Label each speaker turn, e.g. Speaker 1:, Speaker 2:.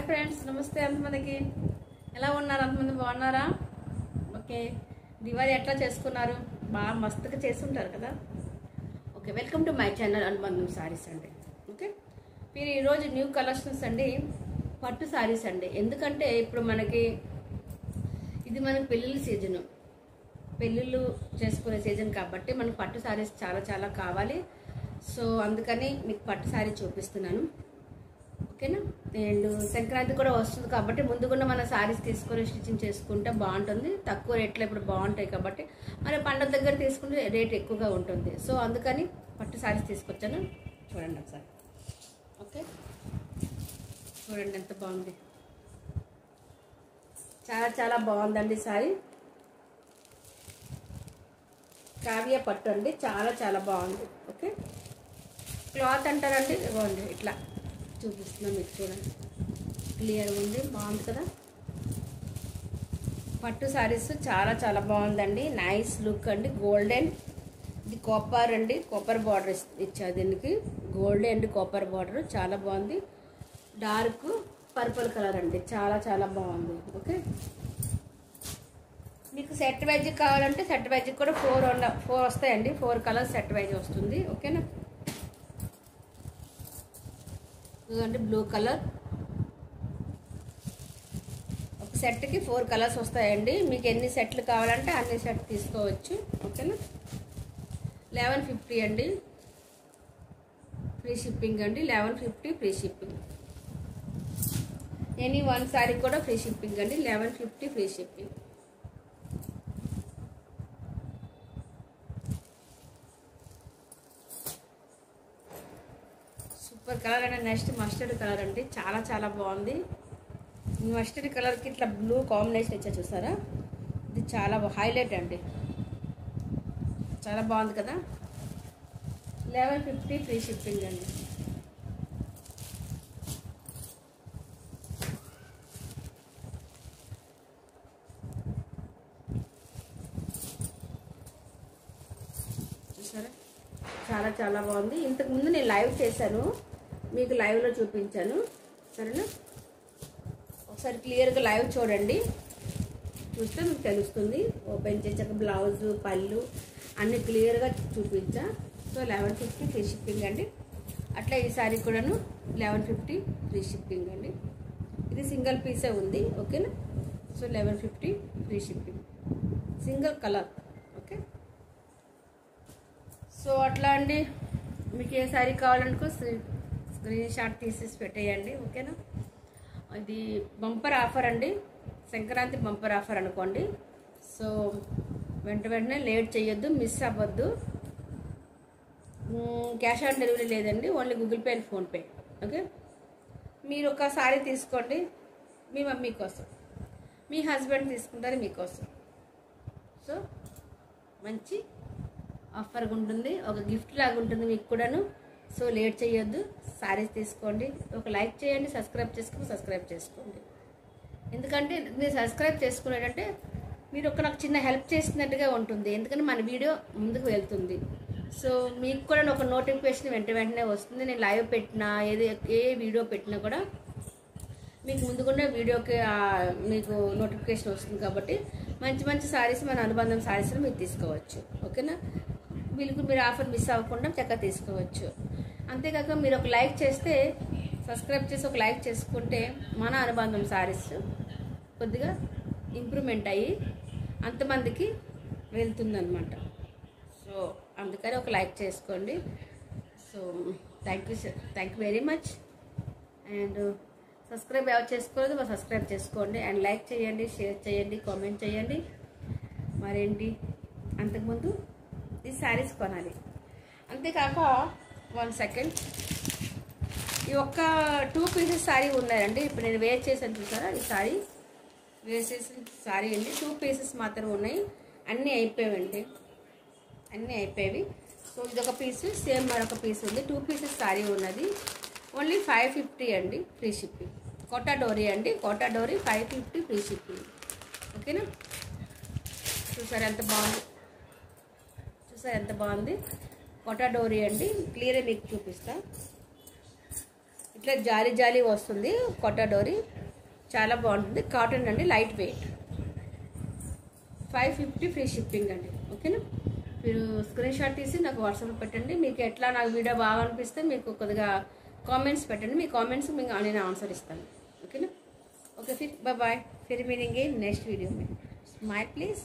Speaker 1: Friends, నమస్తే. అంతమందికి ఎలా ఉన్నారు? అంతమంది బాగున్నారా? ఓకే, దివాళీ ఎట్లా చేసుకున్నారు? బాగా మస్తుగా చేసుకుంటారు కదా. Okay, welcome to my channel అనుబంధం సారీస్ అండి. ఓకే, మీరు ఈరోజు న్యూ కలెక్షన్స్ అండి, పట్టు సారీస్ అండి. ఎందుకంటే ఇప్పుడు మనకి ఇది మనకి పెళ్ళిళ్ళ సీజను, పెళ్ళిళ్ళు చేసుకునే సీజన్ కాబట్టి మనకు పట్టు సారీస్ చాలా చాలా కావాలి. సో అందుకని మీకు పట్టు సారీ చూపిస్తున్నాను. ఓకేనా? అండ్ సంక్రాంతి కూడా వస్తుంది కాబట్టి ముందుగా మన సారీస్ తీసుకొని స్టిచ్చింగ్ చేసుకుంటే బాగుంటుంది. తక్కువ రేట్లో ఇప్పుడు బాగుంటాయి కాబట్టి మరి పండుగ దగ్గర తీసుకుంటే రేట్ ఎక్కువగా ఉంటుంది. సో అందుకని పట్టు సారీస్ తీసుకొచ్చాను. చూడండి ఒకసారి. ఓకే, చూడండి ఎంత బాగుంది. చాలా చాలా బాగుందండి సారీ. కావ్య పట్టు అండి, చాలా చాలా బాగుంది. ఓకే, క్లాత్ అంటారండి, బాగుంది. ఇట్లా చూపిస్తున్నాం మీకు, చూడండి క్లియర్గా ఉంది, బాగుంది కదా. పట్టు సారీస్ చాలా చాలా బాగుందండి. నైస్ లుక్ అండి. గోల్డెన్, ఇది కాపర్ అండి, కాపర్ బార్డర్ ఇచ్చారు దీనికి. గోల్డ్ అండ్ కాపర్ బార్డర్ చాలా బాగుంది. డార్క్ పర్పుల్ కలర్ అండి, చాలా చాలా బాగుంది. ఓకే, మీకు సెట్ వైజ్ కావాలంటే సెట్ వైజ్ కూడా 4 వస్తాయండి. 4 కలర్స్ సెట్ వైజ్ వస్తుంది. ఓకేనా? ఇదండి బ్లూ కలర్. ఒక సెట్కి 4 కలర్స్ వస్తాయండి. మీకు ఎన్ని సెట్లు కావాలంటే అన్ని సెట్ తీసుకోవచ్చు. ఓకేనా? 1150 అండి, ఫ్రీ షిప్పింగ్ అండి. 1150 ఫ్రీ షిప్పింగ్. ఎనీ 1 సారీ కూడా ఫ్రీ షిప్పింగ్ అండి. 1150 ఫ్రీ షిప్పింగ్. సూపర్ కలర్ అండి. నెక్స్ట్ మస్టర్డ్ కలర్ అండి, చాలా చాలా బాగుంది. మస్టర్డ్ కలర్కి ఇట్లా బ్లూ కాంబినేషన్ ఇచ్చా, చూసారా? ఇది చాలా హైలైట్ అండి, చాలా బాగుంది కదా. 1150 ఫ్రీ షిప్పింగ్ అండి. చూసారా? చాలా చాలా బాగుంది. ఇంతకుముందు నేను లైవ్ చేశాను, మీకు లైవ్లో చూపించాను. సరేనా? ఒకసారి క్లియర్గా లైవ్ చూడండి, చూస్తే మీకు తెలుస్తుంది. ఓపెన్ చేసాక బ్లౌజ్, పళ్ళు అన్నీ క్లియర్గా చూపించా. సో 1150 ఫ్రీ షిప్పింగ్ అండి. అట్లా ఈ సారీ కూడాను 1150 ఫ్రీ షిప్పింగ్ అండి. ఇది సింగిల్ పీసే ఉంది. ఓకేనా? So 1150 free shipping, single colour. Okay, so అట్లా అండి. మీకు ఏ సారీ కావాలనుకో స్క్రీన్ షాట్ తీసేసి పెట్టేయండి. ఓకేనా? ఇది బంపర్ ఆఫర్ అండి, సంక్రాంతి బంపర్ ఆఫర్ అనుకోండి. సో వెంటనే లేట్ చేయొద్దు, మిస్ అవ్వద్దు. క్యాష్ ఆన్ డెలివరీ లేదండి, only Google pay and PhonePe. Okay, మీరు ఒక సారీ తీసుకోండి మీ మమ్మీ కోసం, మీ హస్బెండ్ తీసుకుంటారు మీకోసం. సో మంచి ఆఫర్గా ఉంటుంది, ఒక గిఫ్ట్ లాగా ఉంటుంది మీకు కూడాను. సో లేట్ చేయొద్దు, సారీస్ తీసుకోండి. ఒక లైక్ చేయండి, సబ్స్క్రైబ్ చేసుకోండి. ఎందుకంటే మీరు సబ్స్క్రైబ్ చేసుకునేటంటే మీరు నాకు చిన్న హెల్ప్ చేసినట్టుగా ఉంటుంది. ఎందుకంటే మన వీడియో ముందుకు వెళ్తుంది. సో మీకు కూడా ఒక నోటిఫికేషన్ వెంటనే వస్తుంది. నేను లైవ్ పెట్టినా ఏ వీడియో పెట్టినా కూడా మీకు ముందుకున్న వీడియోకి మీకు నోటిఫికేషన్ వస్తుంది. కాబట్టి మంచి మంచి సారీస్, మన అనుబంధం సారీస్ని మీరు తీసుకోవచ్చు. ఓకేనా? మీరు ఆఫర్ మిస్ అవ్వకుండా చక్కగా తీసుకోవచ్చు. అంతేకాక మీరు ఒక లైక్ చేస్తే, సబ్స్క్రైబ్ చేసి ఒక లైక్ చేసుకుంటే మన అనుబంధం సారీస్ కొద్దిగా ఇంప్రూవ్మెంట్ అయ్యి అంతమందికి వెళ్తుందన్నమాట. సో అందుకని ఒక లైక్ చేసుకోండి. So thank you very much. And subscribe ఎవరు చేసుకోలేదు సబ్స్క్రైబ్ చేసుకోండి. అండ్ లైక్ చేయండి, షేర్ చేయండి, కామెంట్ చేయండి. మరేంటి, అంతకుముందు ఈ శారీస్ కొనాలి. అంతేకాక 1 సెకండ్, ఈ ఒక్క 2 పీసెస్ శారీ ఉన్నాయండి. ఇప్పుడు నేను వేర్ చేసాను, చూసారా? ఈ శారీ వేర్ చేసిన శారీ అండి. 2 పీసెస్ మాత్రం ఉన్నాయి, అన్నీ అయిపోయావండి, అన్నీ అయిపోయేవి. సో ఇదొక పీసు, సేమ్ మరొక పీస్ ఉంది. 2 పీసెస్ శారీ ఉన్నది. ఓన్లీ 550 అండి, ఫ్రీ షిప్పింగ్. కోటా డోరీ అండి, కోటా డోరీ 550 ఫ్రీ షిప్పింగ్. ఓకేనా? చూసారా ఎంత బాగుంది, చూసారా ఎంత బాగుంది. కోటా డోరీ అండి, క్లియర్గా మీకు చూపిస్తా. ఇట్లా జాలీ జాలీ వస్తుంది కోటా డోరీ. చాలా బాగుంటుంది. కాటన్ అండి, లైట్ వెయిట్. 550 ఫ్రీ షిప్పింగ్ అండి. ఓకేనా? మీరు స్క్రీన్ షాట్ తీసి నాకు వాట్సాప్లో పెట్టండి. మీకు ఎట్లా నాకు వీడియో బాగా అనిపిస్తే మీకు కొద్దిగా కామెంట్స్ పెట్టండి. మీ కామెంట్స్ మీకు నేను ఆన్సర్ ఇస్తాను. ఓకేనా? ओके फिर बाय बाय, फिर मिलेंगे नेक्स्ट वीडियो में. Smile please.